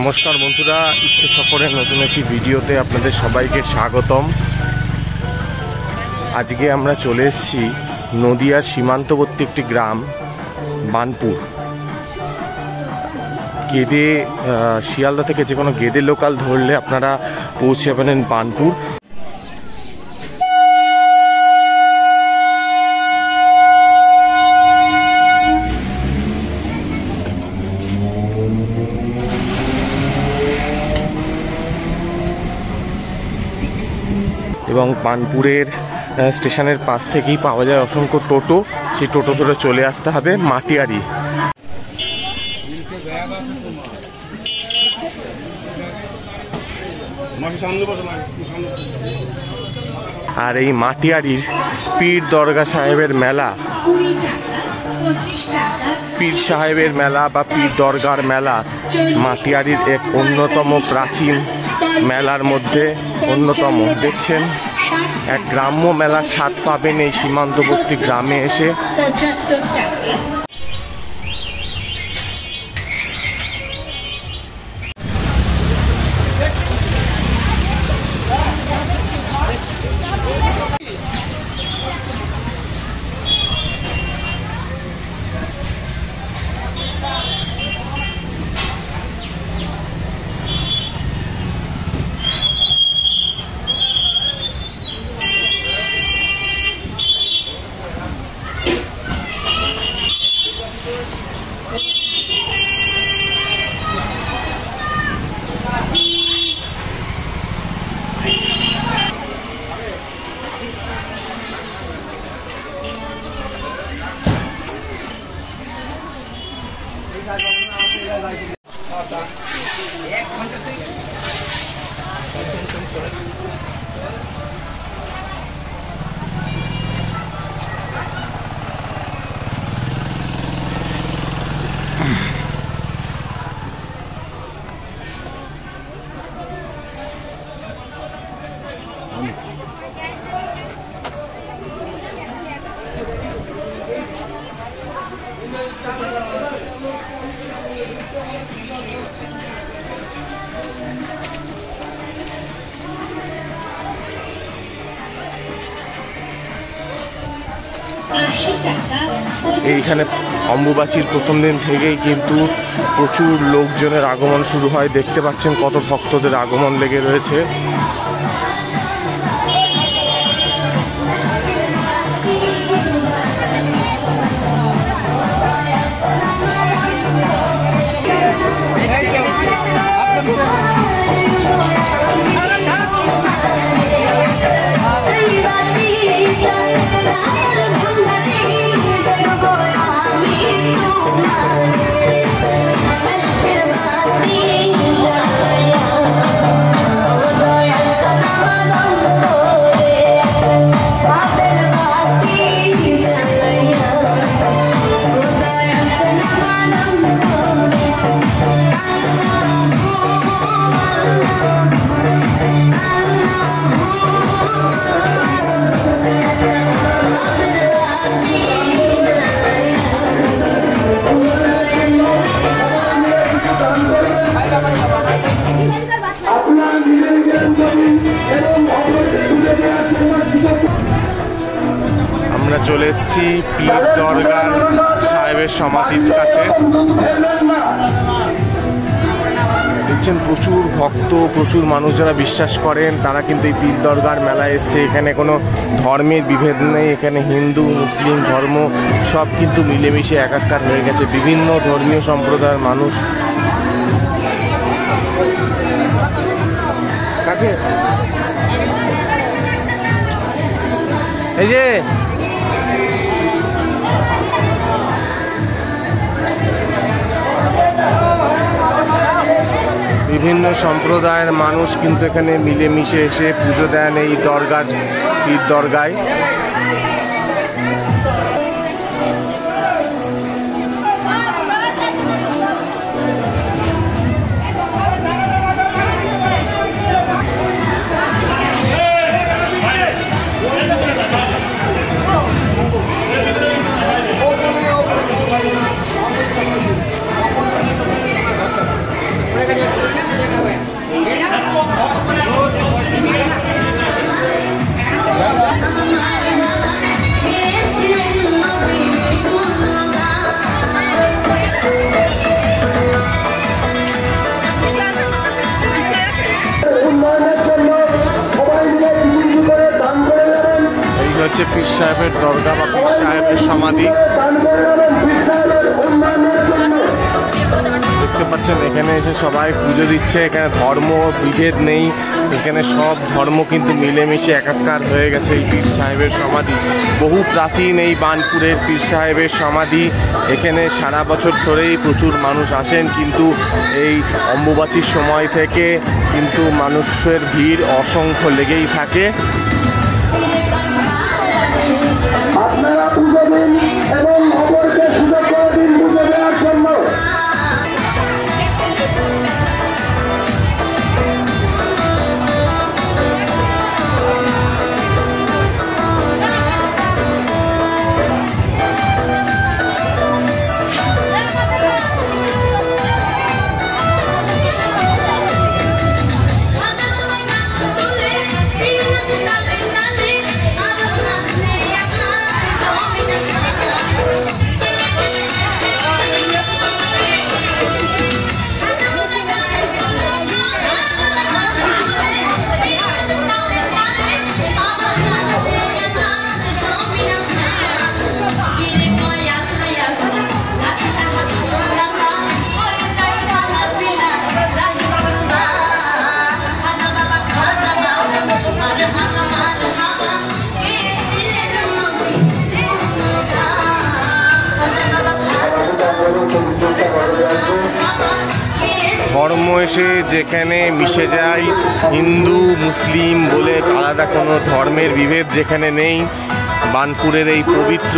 নমস্কার বন্ধুরা, ইচ্ছে সফরের নতুন একটি ভিডিওতে আপনাদের সবাইকে স্বাগতম। আজকে আমরা চলে এসেছি নদিয়ার সীমান্তবর্তী একটি গ্রাম বানপুর। গেদে শিয়ালদা থেকে যে কোনো গেদে লোকাল ধরলে আপনারা পৌঁছে যাবেন বানপুর। এবং বানপুরের স্টেশনের পাশ থেকেই পাওয়া যায় অসংখ্য টোটো। সেই টোটো ধরে চলে আসতে হবে মাটিয়ারি। আর এই মাটিয়ারির পীর দরগা সাহেবের মেলা, পীর সাহেবের মেলা বা পীর দরগার মেলা মাটিয়ারির এক অন্যতম প্রাচীন মেলার মধ্যে অন্যতম। দেখছেন, এক গ্রাম্য মেলার স্বাদ পাবেন এই সীমান্তবর্তী গ্রামে এসে। এইখানে অম্বুবাচীর প্রথম দিন থেকেই কিন্তু প্রচুর লোকজনের আগমন শুরু হয়। দেখতে পাচ্ছেন কত ভক্তদের আগমন লেগে রয়েছে। আমরা চলে এসেছি পীর দরগার সাহেবের সমাধির কাছে। দেখছেন প্রচুর ভক্ত, প্রচুর মানুষ যারা বিশ্বাস করেন তারা কিন্তু এই পীর দরগার মেলায় এসছে। এখানে কোনো ধর্মের বিভেদ নেই। এখানে হিন্দু মুসলিম ধর্ম সব কিন্তু মিলেমিশে একাকার হয়ে গেছে। বিভিন্ন ধর্মীয় সম্প্রদায়ের মানুষ এই যে বিভিন্ন সম্প্রদায়ের মানুষ কিন্তু এখানে মিলেমিশে এসে পুজো দেন এই দরগার, পীর দরগায়। Mereka হচ্ছে পীর সাহেবের দরগা বা পীর সাহেবের সমাধি। দেখতে পাচ্ছেন এখানে এসে সবাই পুজো দিচ্ছে। এখানে ধর্ম বিভেদ নেই, এখানে সব ধর্ম কিন্তু মিলেমিশে একাকার হয়ে গেছে। এই পীর সাহেবের সমাধি বহু প্রাচীন, এই বার্নপুরের পীর সাহেবের সমাধি। এখানে সারা বছর ধরেই প্রচুর মানুষ আসেন, কিন্তু এই অম্বুবাচীর সময় থেকে কিন্তু মানুষের ভিড় অসংখ্য লেগেই থাকে। আপনারা পুজো দিন এবং অপরকে সুযোগ করে দিন পুজো দেওয়ার জন্য। ধর্ম এসে যেখানে মিশে যায়, হিন্দু মুসলিম বলে আলাদা কোনো ধর্মের বিভেদ যেখানে নেই, বার্নপুরের এই পবিত্র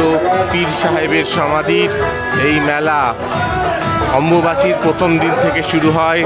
পীর সাহেবের সমাধির এই মেলা অম্বুবাচীর প্রথম দিন থেকে শুরু হয়।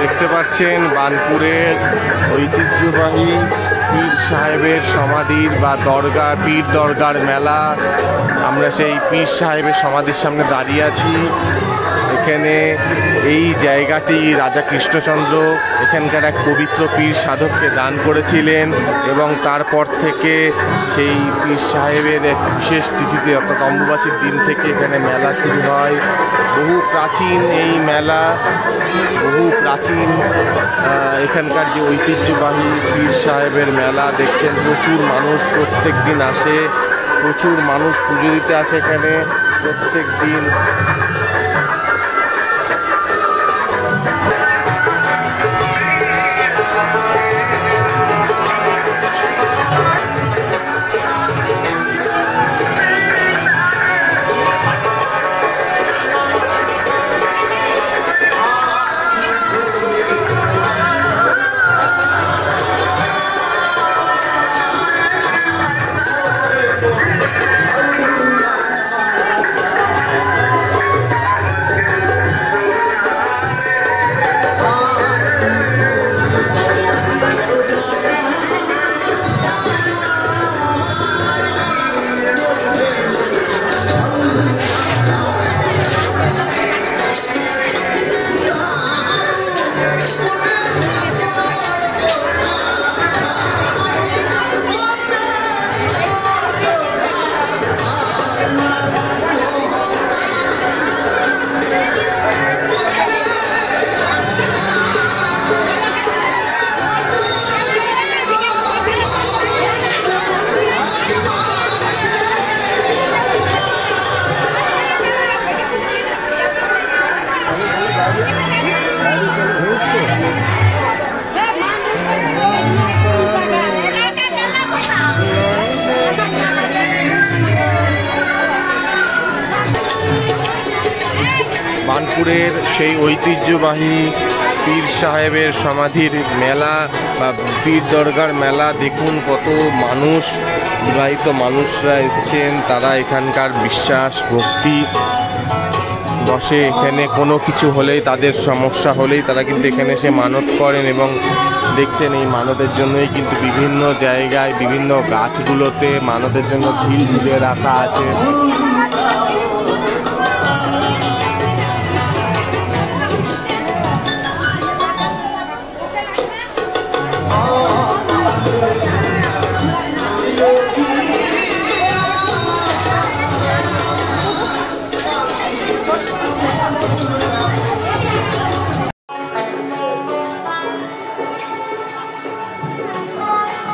দেখতে পাচ্ছেন বার্নপুরের ঐতিহ্যবাহী পীর সাহেবের সমাধির বা দরগা, পীর দরগার মেলা। আমরা সেই পীর সাহেবের সমাধির সামনে দাঁড়িয়ে আছি। এখানে এই জায়গাটি রাজা কৃষ্ণচন্দ্র এখানকার এক পবিত্র পীর সাধককে দান করেছিলেন, এবং তারপর থেকে সেই পীর সাহেবের এক বিশেষ তিথিতে অর্থাৎ অম্বুবাচীর দিন থেকে এখানে মেলা শুরু হয়। বহু প্রাচীন এই মেলা, বহু প্রাচীন এখানকার যে ঐতিহ্যবাহী পীর সাহেবের মেলা দেখছেন। প্রচুর মানুষ প্রত্যেক দিন আসে, প্রচুর মানুষ পুজো দিতে আসে এখানে প্রত্যেক দিন। বার্নপুরের সেই ঐতিহ্যবাহী পীর সাহেবের সমাধির মেলা বা পীর দরগার মেলা। দেখুন কত মানুষ, বিবাহিত মানুষরা এসছেন, তারা এখানকার বিশ্বাস ভক্তি বসে। এখানে কোনো কিছু হলেই, তাদের সমস্যা হলেই তারা কিন্তু এখানে এসে মানত করেন এবং দেখছেন এই মানতের জন্যই কিন্তু বিভিন্ন জায়গায় বিভিন্ন গাছগুলোতে মানতের জন্য ঢিল ঝুলিয়ে রাখা আছে।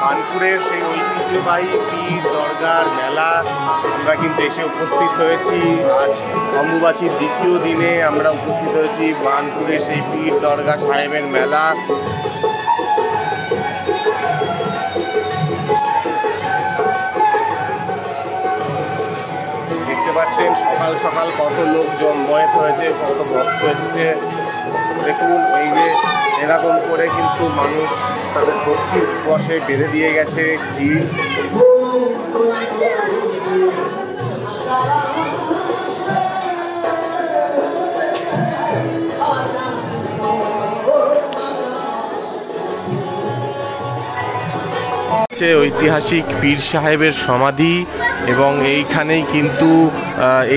বার্নপুরের সেই ঐতিহ্যবাহী পীর দরগার মেলা আমরা কিন্তু এসে উপস্থিত হয়েছি। আজ অম্বুবাচীর দ্বিতীয় দিনে আমরা উপস্থিত হয়েছি বার্নপুরের সেই পীর দরগা সাহেবের মেলা। দেখতে পাচ্ছেন সকাল সকাল কত লোক জমায়েত হয়েছে, কত ভক্ত এসেছে। দেখুন এই যে এরকম করে কিন্তু মানুষ তাদের ভক্তির বশে বেঁধে দিয়ে গেছে ভিড়। ঐতিহাসিক পীর সাহেবের সমাধি এবং এইখানেই কিন্তু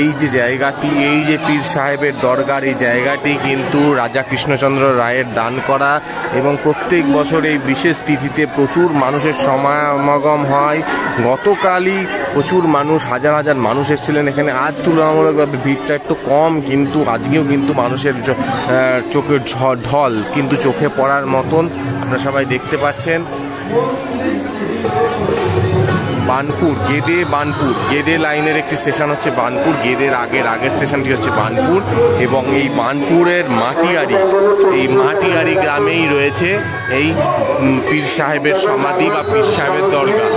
এই যে জায়গাটি, এই যে পীর সাহেবের দরগার এই জায়গাটি কিন্তু রাজা কৃষ্ণচন্দ্র রায়ের দান করা এবং প্রত্যেক বছর এই বিশেষ তিথিতে প্রচুর মানুষের সমাগম হয়। গতকালই প্রচুর মানুষ, হাজার হাজার মানুষ এসেছিলেন এখানে। আজ তুলনামূলকভাবে ভিড়টা একটু কম, কিন্তু আজকেও কিন্তু মানুষের চোখের ঢল কিন্তু চোখে পড়ার মতন আপনারা সবাই দেখতে পাচ্ছেন। বার্নপুর গেদে লাইনের একটি স্টেশন হচ্ছে বার্নপুর। গেদের আগের স্টেশনটি হচ্ছে বার্নপুর এবং এই বার্নপুরের মাটিয়ারি গ্রামেই রয়েছে এই পীর সাহেবের সমাধি বা পীর সাহেবের দরগা।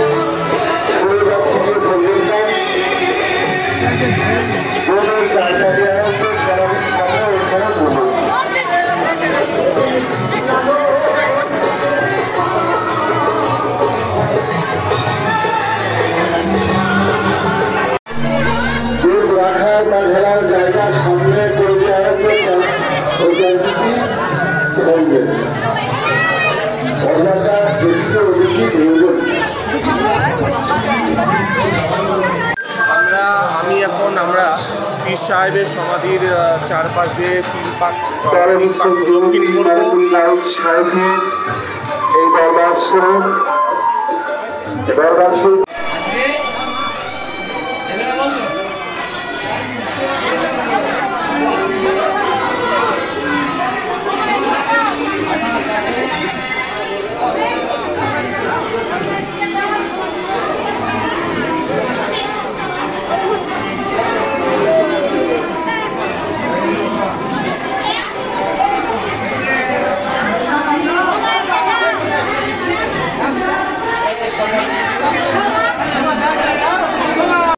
আমরা পীর সাহেবের সমাধির চারপাশ দিয়ে তিন পাক প্রদক্ষিণ করব। এই দরবার